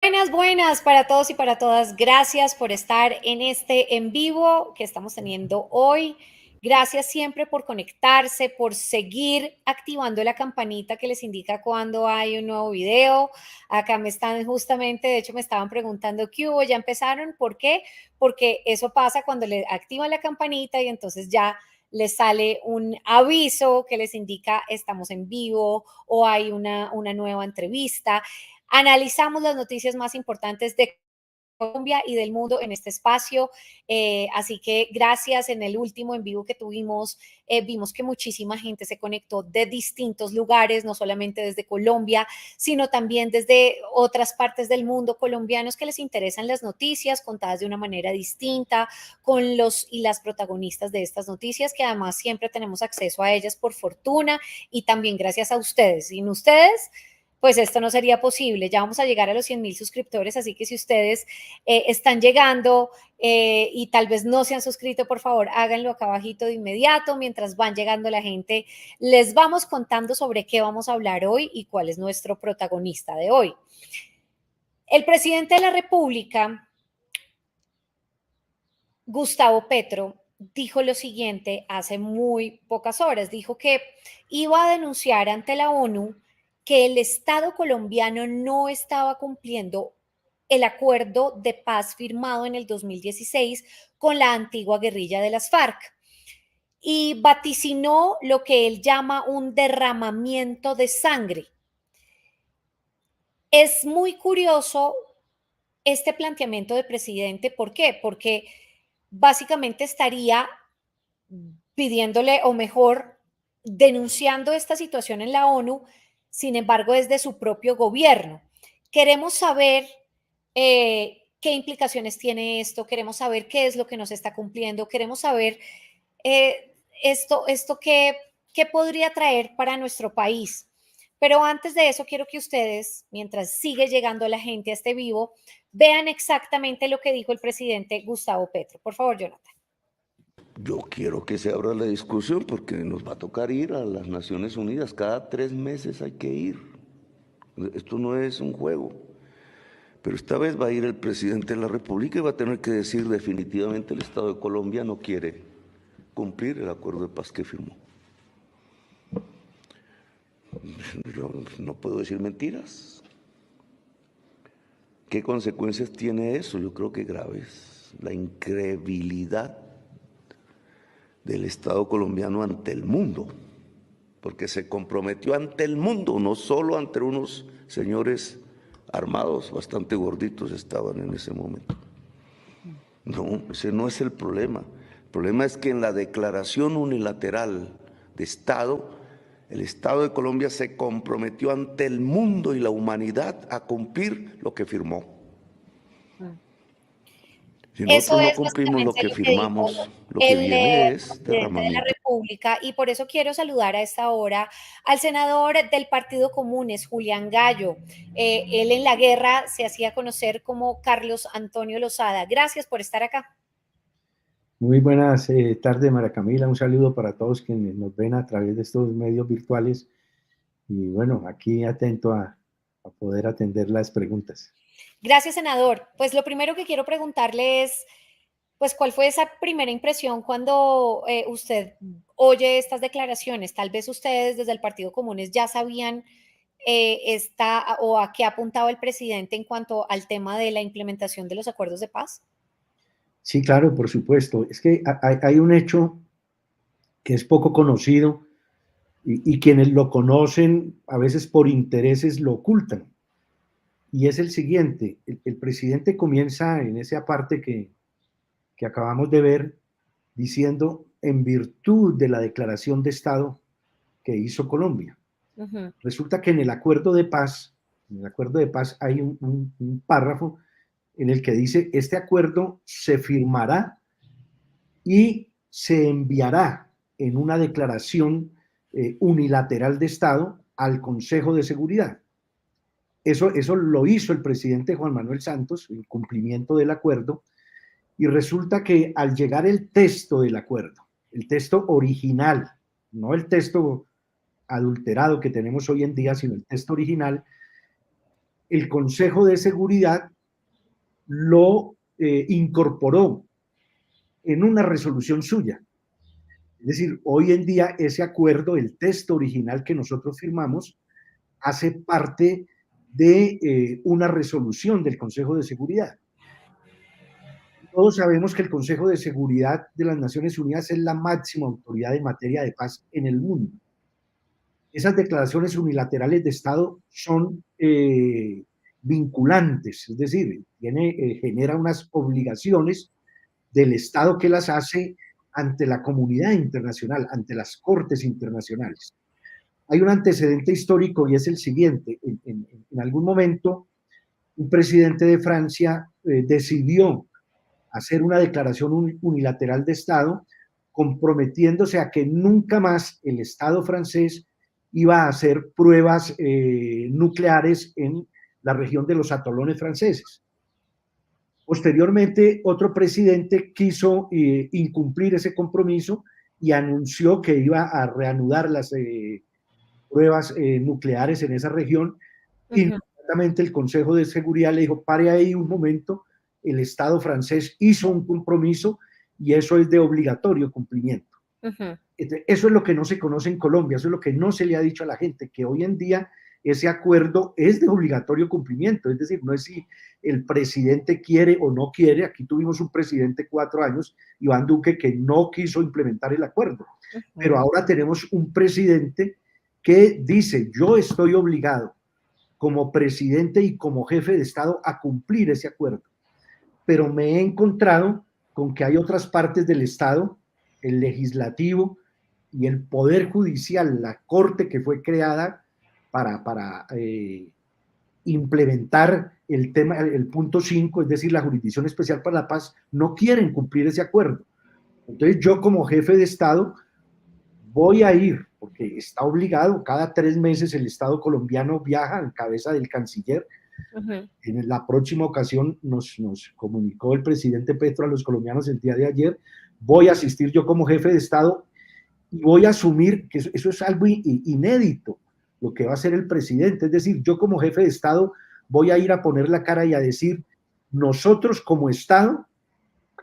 Buenas, buenas para todos y para todas. Gracias por estar en este en vivo que estamos teniendo hoy. Gracias siempre por conectarse, por seguir activando la campanita que les indica cuando hay un nuevo video. Acá me están justamente, de hecho me estaban preguntando qué hubo, ya empezaron. ¿Por qué? Porque eso pasa cuando le activan la campanita y entonces ya les sale un aviso que les indica estamos en vivo o hay una nueva entrevista. Analizamos las noticias más importantes de Colombia y del mundo en este espacio. Así que gracias. En el último en vivo que tuvimos, vimos que muchísima gente se conectó de distintos lugares, no solamente desde Colombia, sino también desde otras partes del mundo, colombianos que les interesan las noticias contadas de una manera distinta, con los y las protagonistas de estas noticias, que además siempre tenemos acceso a ellas por fortuna y también gracias a ustedes. Sin ustedes, pues esto no sería posible. Ya vamos a llegar a los 100,000 suscriptores, así que si ustedes están llegando y tal vez no se han suscrito, por favor, háganlo acá abajito de inmediato. Mientras van llegando la gente, les vamos contando sobre qué vamos a hablar hoy y cuál es nuestro protagonista de hoy. El presidente de la República, Gustavo Petro, dijo lo siguiente hace muy pocas horas. Dijo que iba a denunciar ante la ONU que el Estado colombiano no estaba cumpliendo el acuerdo de paz firmado en el 2016 con la antigua guerrilla de las FARC y vaticinó lo que él llama un derramamiento de sangre. Es muy curioso este planteamiento del presidente. ¿Por qué? Porque básicamente estaría pidiéndole, o mejor, denunciando esta situación en la ONU, sin embargo, desde su propio gobierno. Queremos saber qué implicaciones tiene esto, queremos saber qué es lo que nos está cumpliendo, queremos saber esto qué podría traer para nuestro país. Pero antes de eso, quiero que ustedes, mientras sigue llegando la gente a este vivo, vean exactamente lo que dijo el presidente Gustavo Petro. Por favor, Jonathan. Yo quiero que se abra la discusión porque nos va a tocar ir a las Naciones Unidas. Cada 3 meses hay que ir. Esto no es un juego. Pero esta vez va a ir el presidente de la República y va a tener que decir definitivamente el Estado de Colombia no quiere cumplir el acuerdo de paz que firmó. Yo no puedo decir mentiras. ¿Qué consecuencias tiene eso? Yo creo que graves. La incredibilidad del Estado colombiano ante el mundo, porque se comprometió ante el mundo, no solo ante unos señores armados, bastante gorditos estaban en ese momento. No, ese no es el problema. El problema es que en la declaración unilateral de Estado, el Estado de Colombia se comprometió ante el mundo y la humanidad a cumplir lo que firmó. Si Eso nosotros no es cumplimos lo básicamente que lo que dijo firmamos, lo que viene es presidente de la derramamiento. República, y por eso quiero saludar a esta hora al senador del Partido Comunes, Julián Gallo. Él en la guerra se hacía conocer como Carlos Antonio Lozada. Gracias por estar acá. Muy buenas tardes, María Camila. Un saludo para todos quienes nos ven a través de estos medios virtuales. Y bueno, aquí atento a poder atender las preguntas. Gracias, senador. Pues lo primero que quiero preguntarle es, pues, ¿cuál fue esa primera impresión cuando usted oye estas declaraciones? Tal vez ustedes desde el Partido Comunes ya sabían o a qué apuntaba el presidente en cuanto al tema de la implementación de los acuerdos de paz. Sí, claro, por supuesto. Es que hay un hecho que es poco conocido y quienes lo conocen a veces por intereses lo ocultan. Y es el siguiente, el presidente comienza en esa parte que acabamos de ver diciendo en virtud de la declaración de Estado que hizo Colombia. Uh-huh. Resulta que en el acuerdo de paz hay un párrafo en el que dice, este acuerdo se firmará y se enviará en una declaración unilateral de Estado al Consejo de Seguridad. Eso lo hizo el presidente Juan Manuel Santos, el cumplimiento del acuerdo, y resulta que al llegar el texto del acuerdo, el texto original, no el texto adulterado que tenemos hoy en día, sino el texto original, el Consejo de Seguridad lo incorporó en una resolución suya. Es decir, hoy en día ese acuerdo, el texto original que nosotros firmamos, hace parte de una resolución del Consejo de Seguridad. Todos sabemos que el Consejo de Seguridad de las Naciones Unidas es la máxima autoridad en materia de paz en el mundo. Esas declaraciones unilaterales de Estado son vinculantes, es decir, genera unas obligaciones del Estado que las hace ante la comunidad internacional, ante las cortes internacionales. Hay un antecedente histórico y es el siguiente. En algún momento, un presidente de Francia decidió hacer una declaración unilateral de Estado, comprometiéndose a que nunca más el Estado francés iba a hacer pruebas nucleares en la región de los atolones franceses. Posteriormente, otro presidente quiso incumplir ese compromiso y anunció que iba a reanudar las pruebas nucleares en esa región. Inmediatamente el Consejo de Seguridad le dijo, pare ahí un momento, el Estado francés hizo un compromiso y eso es de obligatorio cumplimiento. Eso es lo que no se conoce en Colombia, eso es lo que no se le ha dicho a la gente, que hoy en día ese acuerdo es de obligatorio cumplimiento, es decir, no es si el presidente quiere o no quiere. Aquí tuvimos un presidente 4 años, Iván Duque, que no quiso implementar el acuerdo, pero ahora tenemos un presidente que dice, yo estoy obligado como presidente y como jefe de Estado a cumplir ese acuerdo, pero me he encontrado con que hay otras partes del Estado, el legislativo y el poder judicial, la corte que fue creada para implementar el tema, el punto 5, es decir, la Jurisdicción Especial para la Paz, no quieren cumplir ese acuerdo. Entonces yo como jefe de Estado voy a ir, porque está obligado, cada 3 meses el Estado colombiano viaja en cabeza del canciller. En la próxima ocasión nos comunicó el presidente Petro a los colombianos el día de ayer, voy a asistir yo como jefe de Estado y voy a asumir que eso es algo inédito, lo que va a hacer el presidente, es decir, yo como jefe de Estado voy a ir a poner la cara y a decir, nosotros como Estado,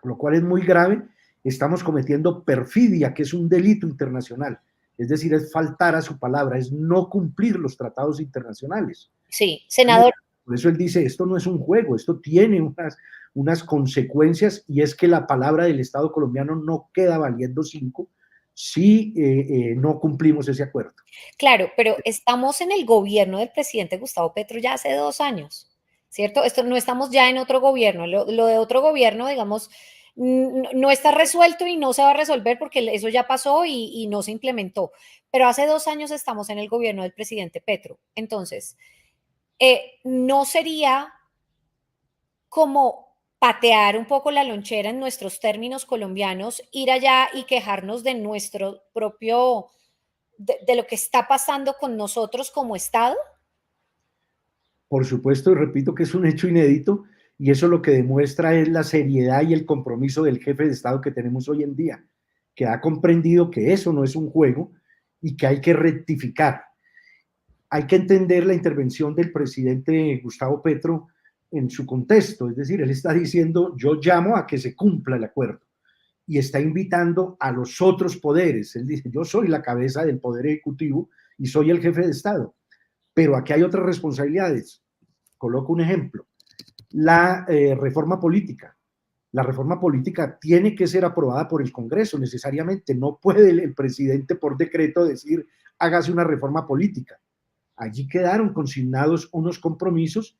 lo cual es muy grave, estamos cometiendo perfidia, que es un delito internacional, es decir, es faltar a su palabra, es no cumplir los tratados internacionales. Sí, senador. Por eso él dice, esto no es un juego, esto tiene unas consecuencias, y es que la palabra del Estado colombiano no queda valiendo 5 si no cumplimos ese acuerdo. Claro, pero estamos en el gobierno del presidente Gustavo Petro ya hace 2 años, ¿cierto? Esto no estamos ya en otro gobierno. Lo de otro gobierno, digamos, no está resuelto y no se va a resolver porque eso ya pasó y no se implementó. Pero hace 2 años estamos en el gobierno del presidente Petro. Entonces, ¿no sería como patear un poco la lonchera en nuestros términos colombianos, ir allá y quejarnos de nuestro propio, de lo que está pasando con nosotros como Estado? Por supuesto, y repito que es un hecho inédito, y eso lo que demuestra es la seriedad y el compromiso del jefe de Estado que tenemos hoy en día, que ha comprendido que eso no es un juego y que hay que rectificar. Hay que entender la intervención del presidente Gustavo Petro en su contexto, es decir, él está diciendo, yo llamo a que se cumpla el acuerdo, y está invitando a los otros poderes. Él dice, yo soy la cabeza del Poder Ejecutivo y soy el jefe de Estado, pero aquí hay otras responsabilidades. Coloco un ejemplo, la reforma política. La reforma política tiene que ser aprobada por el Congreso necesariamente, no puede el presidente por decreto decir, hágase una reforma política. Allí quedaron consignados unos compromisos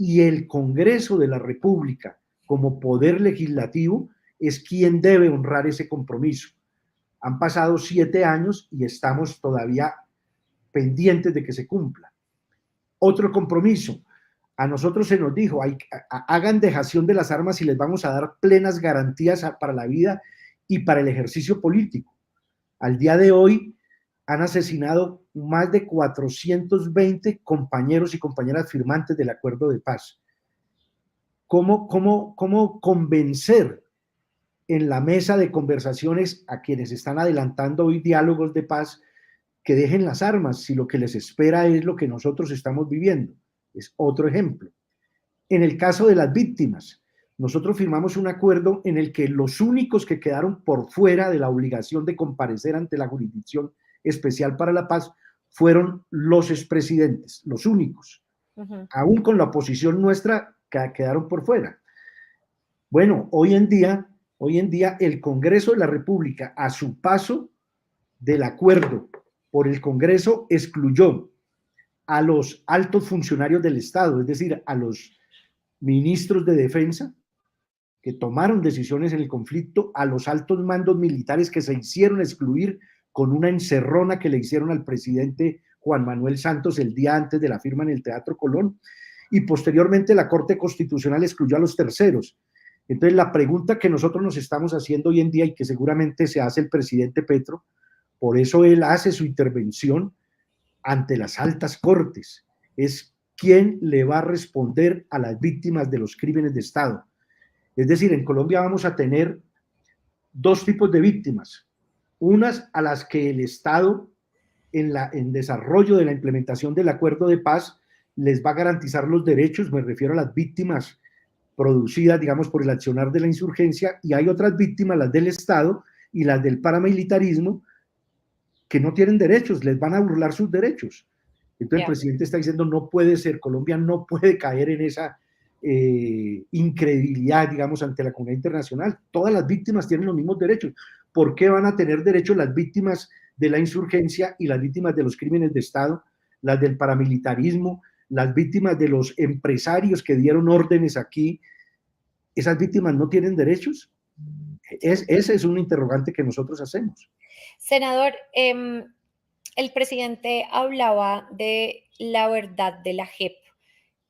y el Congreso de la República, como poder legislativo, es quien debe honrar ese compromiso. Han pasado 7 años y estamos todavía pendientes de que se cumpla. Otro compromiso, a nosotros se nos dijo, hagan dejación de las armas y les vamos a dar plenas garantías para la vida y para el ejercicio político. Al día de hoy han asesinado más de 420 compañeros y compañeras firmantes del acuerdo de paz. ¿Cómo convencer en la mesa de conversaciones a quienes están adelantando hoy diálogos de paz que dejen las armas si lo que les espera es lo que nosotros estamos viviendo? es otro ejemplo. En el caso de las víctimas, nosotros firmamos un acuerdo en el que los únicos que quedaron por fuera de la obligación de comparecer ante la Jurisdicción Especial para la Paz fueron los expresidentes, los únicos. Aún con la oposición nuestra, quedaron por fuera. Bueno, hoy en día el Congreso de la República, a su paso del acuerdo por el Congreso, excluyó a los altos funcionarios del Estado, es decir, a los ministros de defensa que tomaron decisiones en el conflicto, a los altos mandos militares que se hicieron excluir con una encerrona que le hicieron al presidente Juan Manuel Santos el día antes de la firma en el Teatro Colón, y posteriormente la Corte Constitucional excluyó a los terceros. Entonces la pregunta que nosotros nos estamos haciendo hoy en día y que seguramente se hace el presidente Petro, por eso él hace su intervención ante las altas cortes, es quién le va a responder a las víctimas de los crímenes de Estado. Es decir, en Colombia vamos a tener dos tipos de víctimas, unas a las que el Estado en desarrollo de la implementación del acuerdo de paz les va a garantizar los derechos, me refiero a las víctimas producidas, digamos, por el accionar de la insurgencia, y hay otras víctimas, las del Estado y las del paramilitarismo, que no tienen derechos, les van a burlar sus derechos. Entonces el presidente está diciendo, no puede ser, Colombia no puede caer en esa incredibilidad, digamos, ante la comunidad internacional. Todas las víctimas tienen los mismos derechos. ¿Por qué van a tener derechos las víctimas de la insurgencia y las víctimas de los crímenes de Estado, las del paramilitarismo, las víctimas de los empresarios que dieron órdenes aquí? ¿Esas víctimas no tienen derechos? Ese es un interrogante que nosotros hacemos. Senador, el presidente hablaba de la verdad de la JEP,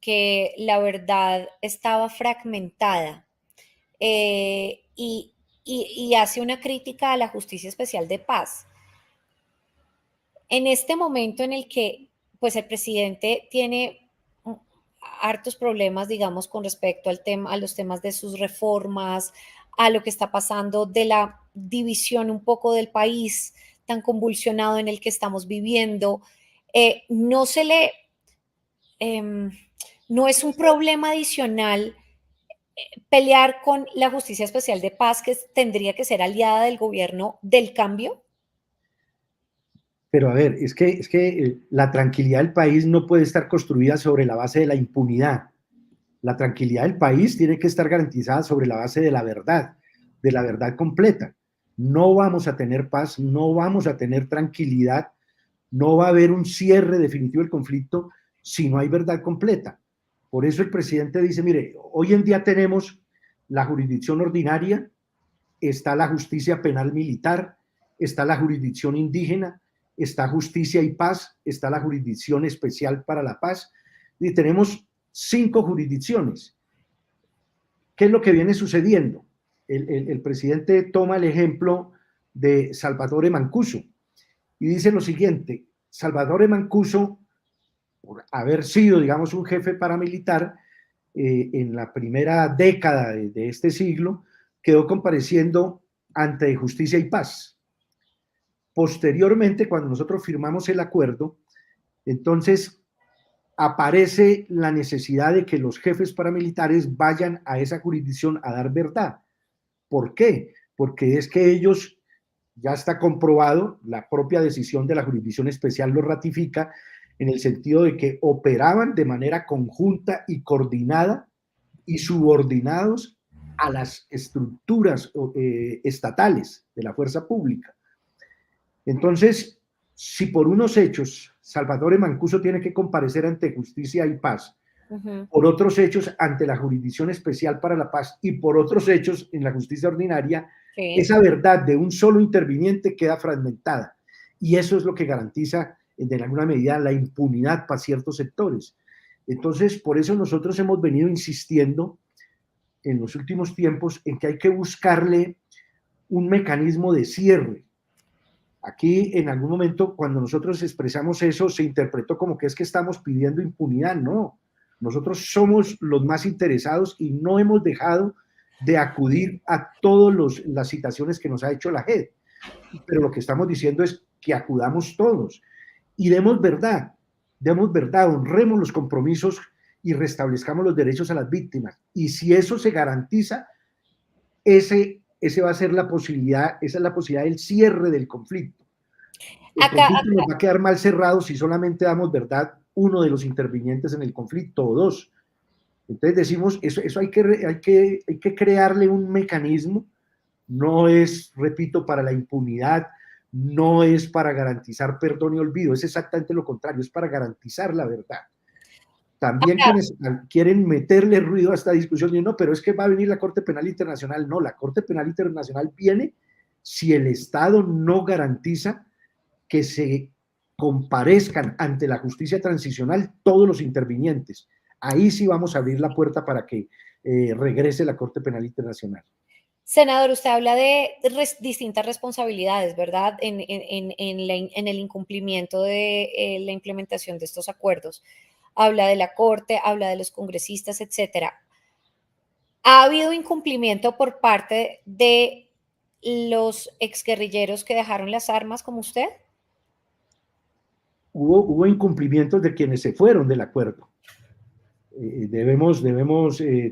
que la verdad estaba fragmentada, y hace una crítica a la Justicia Especial de Paz. En este momento en el que pues, el presidente tiene hartos problemas, digamos, con respecto al tema, a los temas de sus reformas, a lo que está pasando de la división un poco del país tan convulsionado en el que estamos viviendo, no se le... no es un problema adicional pelear con la Justicia Especial de Paz, que tendría que ser aliada del gobierno del cambio. Pero a ver, es que la tranquilidad del país no puede estar construida sobre la base de la impunidad. La tranquilidad del país tiene que estar garantizada sobre la base de la verdad completa. No vamos a tener paz, no vamos a tener tranquilidad, no va a haber un cierre definitivo del conflicto si no hay verdad completa. Por eso el presidente dice, mire, hoy en día tenemos la jurisdicción ordinaria, está la justicia penal militar, está la jurisdicción indígena, está Justicia y Paz, está la Jurisdicción Especial para la Paz, y tenemos 5 jurisdicciones. ¿Qué es lo que viene sucediendo? El presidente toma el ejemplo de Salvatore Mancuso y dice lo siguiente: Salvatore Mancuso, por haber sido, digamos, un jefe paramilitar en la primera década de este siglo, quedó compareciendo ante Justicia y Paz. Posteriormente, cuando nosotros firmamos el acuerdo, entonces aparece la necesidad de que los jefes paramilitares vayan a esa jurisdicción a dar verdad. ¿Por qué? Porque es que ellos, ya está comprobado, la propia decisión de la Jurisdicción Especial lo ratifica, en el sentido de que operaban de manera conjunta y coordinada y subordinados a las estructuras estatales de la fuerza pública. Entonces, si por unos hechos Salvatore Mancuso tiene que comparecer ante Justicia y Paz, por otros hechos ante la Jurisdicción Especial para la Paz y por otros hechos en la justicia ordinaria, esa verdad de un solo interviniente queda fragmentada. Y eso es lo que garantiza, en alguna medida, la impunidad para ciertos sectores. Entonces, por eso nosotros hemos venido insistiendo en los últimos tiempos en que hay que buscarle un mecanismo de cierre. Aquí, en algún momento, cuando nosotros expresamos eso, se interpretó como que es que estamos pidiendo impunidad. No, nosotros somos los más interesados y no hemos dejado de acudir a todas las citaciones que nos ha hecho la JEP. Pero lo que estamos diciendo es que acudamos todos y demos verdad, honremos los compromisos y restablezcamos los derechos a las víctimas. Y si eso se garantiza, ese va a ser la posibilidad, esa es la posibilidad del cierre del conflicto. El conflicto nos va a quedar mal cerrado si solamente damos verdad uno de los intervinientes en el conflicto o dos. Entonces decimos, eso hay que crearle un mecanismo. No es, repito, para la impunidad, no es para garantizar perdón y olvido, es exactamente lo contrario, es para garantizar la verdad. También quienes quieren meterle ruido a esta discusión, dicen, no, pero es que va a venir la Corte Penal Internacional. No, la Corte Penal Internacional viene si el Estado no garantiza que se comparezcan ante la justicia transicional todos los intervinientes. Ahí sí vamos a abrir la puerta para que regrese la Corte Penal Internacional. Senador, usted habla de distintas responsabilidades, ¿verdad? En el incumplimiento de la implementación de estos acuerdos. Habla de la Corte, habla de los congresistas, etcétera. ¿Ha habido incumplimiento por parte de los exguerrilleros que dejaron las armas como usted? Hubo incumplimientos de quienes se fueron del acuerdo. Debemos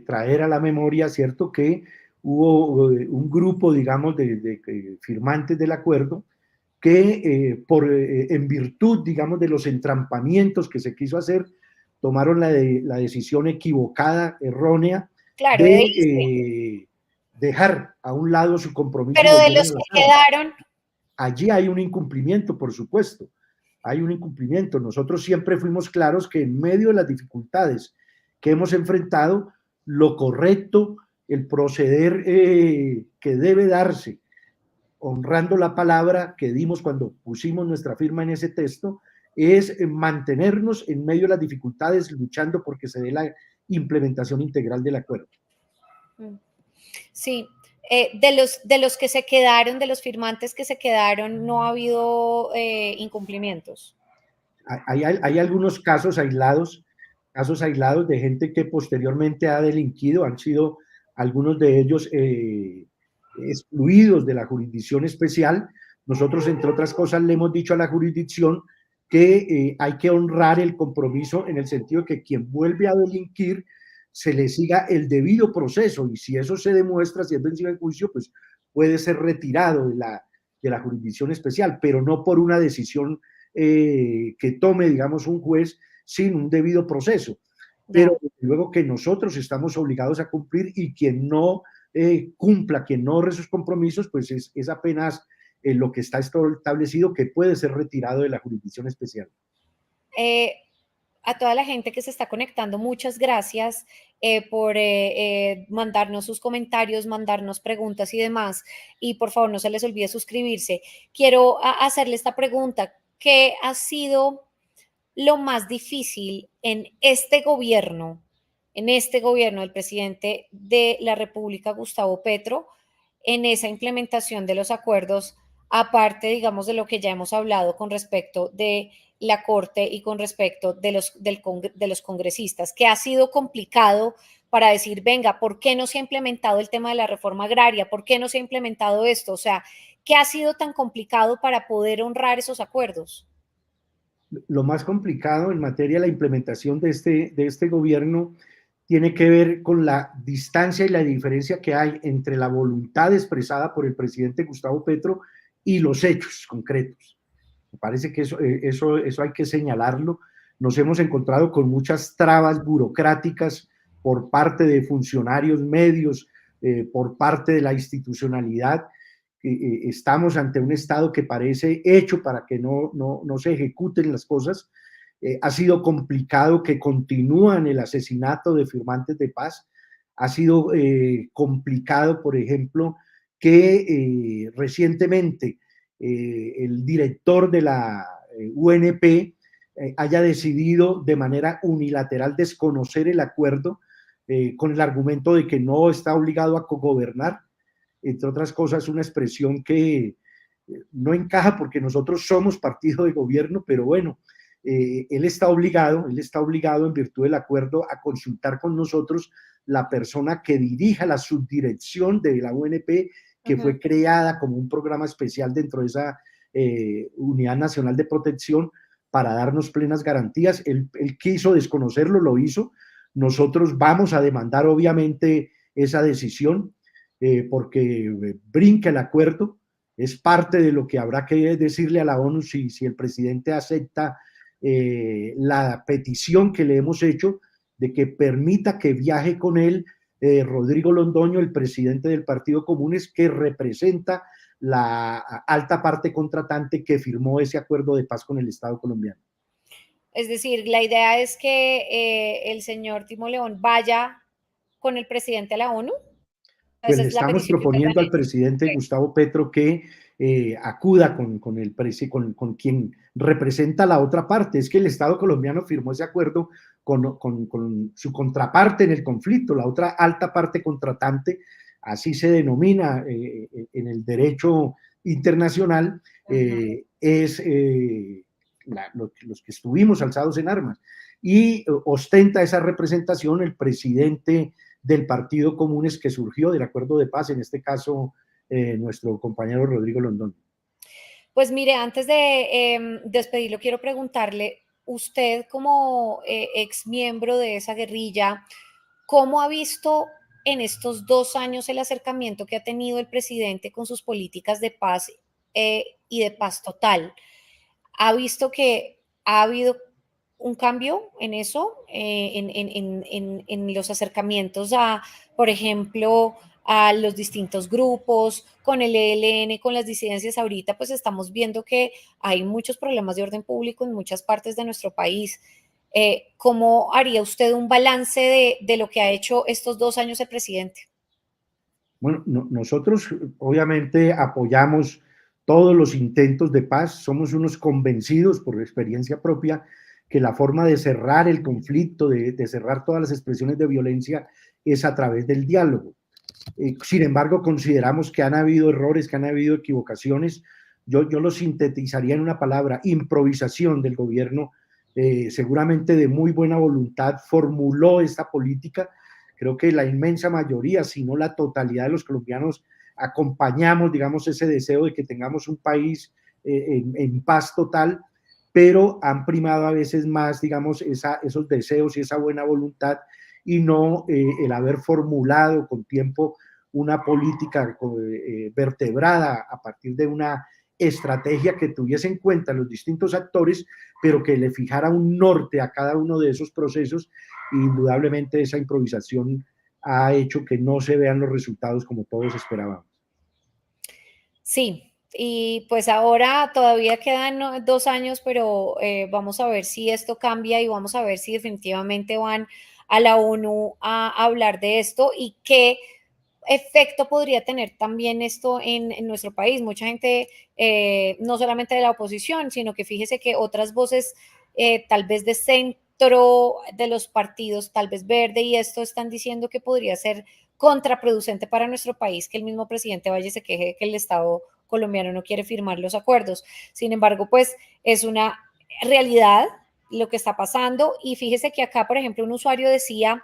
traer a la memoria, ¿cierto?, que hubo un grupo, digamos, de firmantes del acuerdo que en virtud, digamos, de los entrampamientos que se quiso hacer, tomaron la decisión equivocada, errónea, claro, de dejar a un lado su compromiso. Pero de los que quedaron. Allí hay un incumplimiento, por supuesto. Hay un incumplimiento. Nosotros siempre fuimos claros que en medio de las dificultades que hemos enfrentado, lo correcto, el proceder que debe darse, honrando la palabra que dimos cuando pusimos nuestra firma en ese texto, es mantenernos en medio de las dificultades, luchando porque se dé la implementación integral del acuerdo. Sí, de los que se quedaron, de los firmantes que se quedaron, no ha habido incumplimientos. Hay algunos casos aislados de gente que posteriormente ha delinquido, han sido algunos de ellos excluidos de la jurisdicción especial. Nosotros, entre otras cosas, le hemos dicho a la jurisdicción que hay que honrar el compromiso en el sentido de que quien vuelve a delinquir se le siga el debido proceso, y si eso se demuestra, si es vencido en juicio, pues puede ser retirado de la jurisdicción especial, pero no por una decisión que tome, digamos, un juez sin un debido proceso. Pero luego que nosotros estamos obligados a cumplir, y quien no cumpla, quien no honre sus compromisos, pues es apenas lo que está establecido, que puede ser retirado de la jurisdicción especial. A toda la gente que se está conectando, muchas gracias por mandarnos sus comentarios, mandarnos preguntas y demás. Y por favor, no se les olvide suscribirse. Quiero hacerle esta pregunta: ¿qué ha sido lo más difícil en este gobierno del presidente de la República, Gustavo Petro, en esa implementación de los acuerdos, aparte, digamos, de lo que ya hemos hablado con respecto de la Corte y con respecto de los congresistas, que ha sido complicado para decir, venga, ¿por qué no se ha implementado el tema de la reforma agraria? ¿Por qué no se ha implementado esto? O sea, ¿qué ha sido tan complicado para poder honrar esos acuerdos? Lo más complicado en materia de la implementación de este gobierno tiene que ver con la distancia y la diferencia que hay entre la voluntad expresada por el presidente Gustavo Petro y los hechos concretos. Me parece que eso hay que señalarlo. Nos hemos encontrado con muchas trabas burocráticas por parte de funcionarios medios, por parte de la institucionalidad. Estamos ante un Estado que parece hecho para que no se ejecuten las cosas. Ha sido complicado que continúan el asesinato de firmantes de paz. Ha sido complicado, por ejemplo, que recientemente el director de la UNP haya decidido de manera unilateral desconocer el acuerdo con el argumento de que no está obligado a cogobernar. Entre otras cosas, una expresión que no encaja porque nosotros somos partido de gobierno, pero bueno, él está obligado en virtud del acuerdo a consultar con nosotros la persona que dirija la subdirección de la UNP, que fue creada como un programa especial dentro de esa Unidad Nacional de Protección para darnos plenas garantías. Él quiso desconocerlo, lo hizo. Nosotros vamos a demandar obviamente esa decisión porque brinca el acuerdo, es parte de lo que habrá que decirle a la ONU si el presidente acepta la petición que le hemos hecho de que permita que viaje con él Rodrigo Londoño, el presidente del Partido Comunes, que representa la alta parte contratante que firmó ese acuerdo de paz con el Estado colombiano. Es decir, la idea es que el señor Timo León vaya con el presidente a la ONU. Pues Esa le es la estamos petición que ustedes han proponiendo al hecho. presidente Gustavo Petro que acuda con quien representa la otra parte. Es que el Estado colombiano firmó ese acuerdo con su contraparte en el conflicto, la otra alta parte contratante, así se denomina en el derecho internacional, es los que estuvimos alzados en armas. Y ostenta esa representación el presidente del Partido Comunes que surgió del acuerdo de paz, en este caso nuestro compañero Rodrigo Londoño. Pues mire, antes de despedirlo, quiero preguntarle, usted como ex miembro de esa guerrilla, ¿cómo ha visto en estos 2 años el acercamiento que ha tenido el presidente con sus políticas de paz y de paz total? ¿Ha visto que ha habido un cambio en eso, en los acercamientos a, por ejemplo, a los distintos grupos, con el ELN, con las disidencias ahorita, pues estamos viendo que hay muchos problemas de orden público en muchas partes de nuestro país. ¿Cómo haría usted un balance de lo que ha hecho estos 2 años el presidente? Bueno, nosotros obviamente apoyamos todos los intentos de paz, somos unos convencidos por experiencia propia que la forma de cerrar el conflicto, de cerrar todas las expresiones de violencia es a través del diálogo. Sin embargo, consideramos que han habido errores, que han habido equivocaciones. Yo lo sintetizaría en una palabra: improvisación del gobierno, seguramente de muy buena voluntad, formuló esta política. Creo que la inmensa mayoría, si no la totalidad de los colombianos, acompañamos, digamos, ese deseo de que tengamos un país en paz total, pero han primado a veces más, digamos, esos deseos y esa buena voluntad y no el haber formulado con tiempo una política vertebrada a partir de una estrategia que tuviese en cuenta los distintos actores, pero que le fijara un norte a cada uno de esos procesos. Y indudablemente esa improvisación ha hecho que no se vean los resultados como todos esperábamos. Sí, y pues ahora todavía quedan 2 años, pero vamos a ver si esto cambia y vamos a ver si definitivamente van a la ONU a hablar de esto y qué efecto podría tener también esto en nuestro país. Mucha gente, no solamente de la oposición, sino que fíjese que otras voces, tal vez de centro de los partidos, tal vez verde y esto, están diciendo que podría ser contraproducente para nuestro país que el mismo presidente vaya y se queje de que el Estado colombiano no quiere firmar los acuerdos. Sin embargo, pues es una realidad lo que está pasando y fíjese que acá, por ejemplo, un usuario decía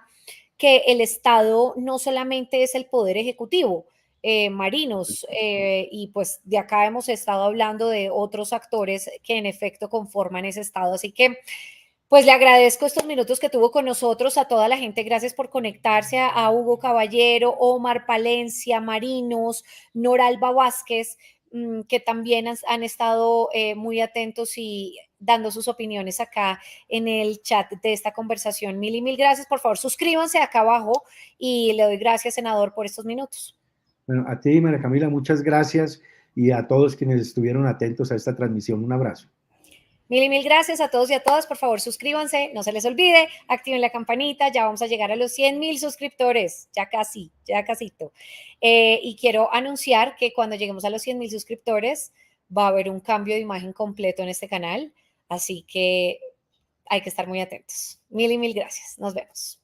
que el Estado no solamente es el poder ejecutivo, marinos, y pues de acá hemos estado hablando de otros actores que en efecto conforman ese Estado. Así que pues le agradezco estos minutos que tuvo con nosotros, a toda la gente, gracias por conectarse, a Hugo Caballero, Omar Palencia, Marinos, Noralba Vázquez, que también han estado muy atentos y dando sus opiniones acá en el chat de esta conversación. Mil y mil gracias. Por favor, suscríbanse acá abajo y le doy gracias, senador, por estos minutos. Bueno, a ti, María Camila, muchas gracias y a todos quienes estuvieron atentos a esta transmisión. Un abrazo. Mil y mil gracias a todos y a todas. Por favor, suscríbanse, no se les olvide, activen la campanita. Ya vamos a llegar a los 100,000 suscriptores, ya casi, ya casito. Y quiero anunciar que cuando lleguemos a los 100,000 suscriptores, va a haber un cambio de imagen completo en este canal. Así que hay que estar muy atentos. Mil y mil gracias. Nos vemos.